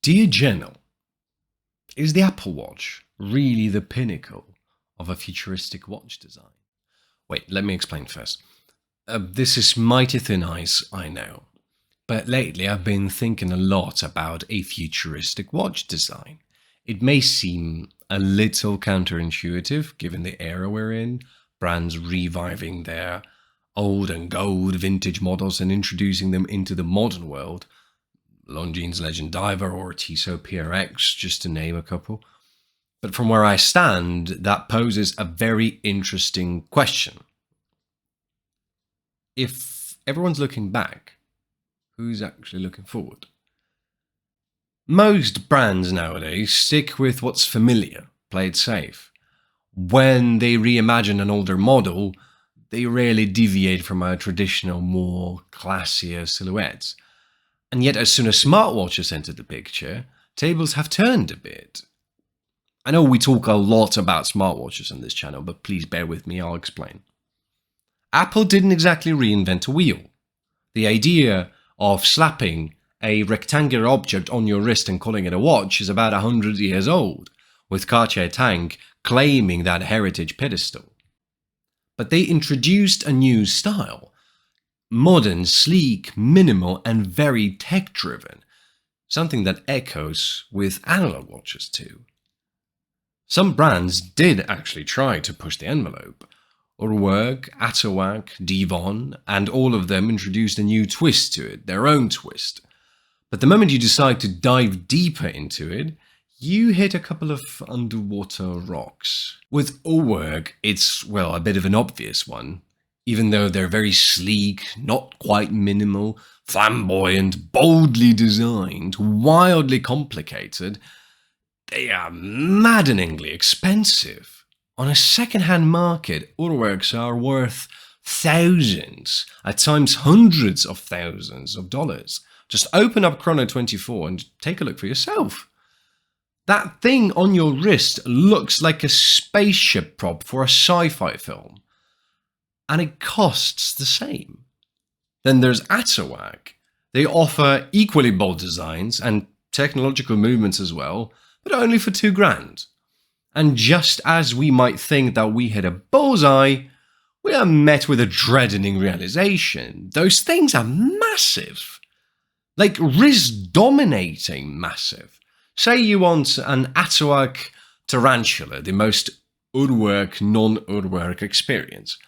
Dear Journal, is the Apple Watch really the pinnacle of a futuristic watch design? Wait, let me explain first. This is mighty thin ice, I know. But lately I've been thinking a lot about a futuristic watch design. It may seem a little counterintuitive given the era we're in, brands reviving their old and gold vintage models and introducing them into the modern world. Longines Legend Diver or Tissot PRX, just to name a couple. But from where I stand, that poses a very interesting question. If everyone's looking back, who's actually looking forward? Most brands nowadays stick with what's familiar, play it safe. When they reimagine an older model, they rarely deviate from our traditional, more classier silhouettes. And yet, as soon as smartwatches entered the picture, tables have turned a bit. I know we talk a lot about smartwatches on this channel, but please bear with me, I'll explain. Apple didn't exactly reinvent a wheel. The idea of slapping a rectangular object on your wrist and calling it a watch is about 100 years old, with Cartier Tank claiming that heritage pedestal. But they introduced a new style. Modern, sleek, minimal, and very tech-driven. Something that echoes with analog watches too. Some brands did actually try to push the envelope. Urwerk, Atowak, Devon, and all of them introduced a new twist to it, their own twist. But the moment you decide to dive deeper into it, you hit a couple of underwater rocks. With Urwerk, it's, well, a bit of an obvious one. Even though they're very sleek, not quite minimal, flamboyant, boldly designed, wildly complicated, they are maddeningly expensive. On a second-hand market, Urwerks are worth thousands, at times hundreds of thousands of dollars. Just open up Chrono 24 and take a look for yourself. That thing on your wrist looks like a spaceship prop for a sci-fi film. And it costs the same. Then there's Atowak. They offer equally bold designs and technological movements as well, but only for $2,000. And just as we might think that we hit a bullseye, we are met with a dreading realization. Those things are massive. Like wrist-dominating massive. Say you want an Atowak Tarantula, the most Urwerk, non-Urwerk experience.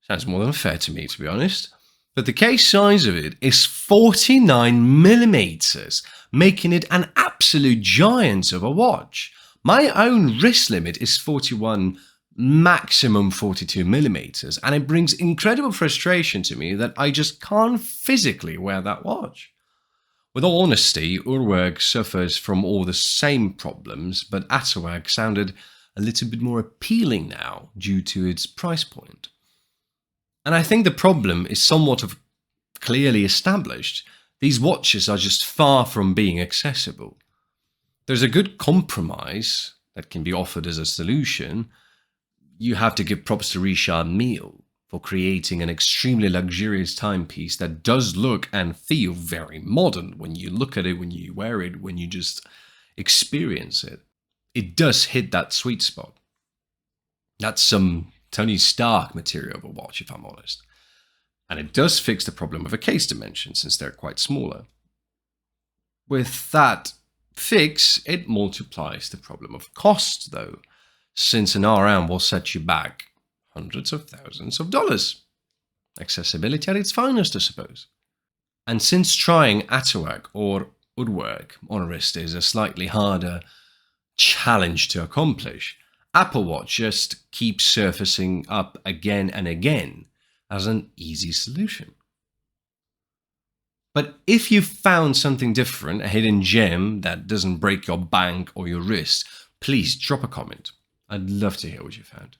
Sounds more than fair to me, to be honest. But the case size of it is 49 millimeters, making it an absolute giant of a watch. My own wrist limit is 41, maximum 42 millimeters, and it brings incredible frustration to me that I just can't physically wear that watch. With all honesty, Urwerk suffers from all the same problems, but Atowak sounded a little bit more appealing now due to its price point. And I think the problem is somewhat of clearly established. These watches are just far from being accessible. There's a good compromise that can be offered as a solution. You have to give props to Richard Mille for creating an extremely luxurious timepiece that does look and feel very modern when you look at it, when you wear it, when you just experience it. It does hit that sweet spot. That's some Tony Stark material of a watch, if I'm honest. And it does fix the problem of a case dimension, since they're quite smaller. With that fix, it multiplies the problem of cost, though, since an RM will set you back hundreds of thousands of dollars. Accessibility at its finest, I suppose. And since trying Atowak or Urwerk on a wrist is a slightly harder challenge to accomplish, Apple Watch just keeps surfacing up again and again as an easy solution. But if you found something different, a hidden gem that doesn't break your bank or your wrist, please drop a comment. I'd love to hear what you found.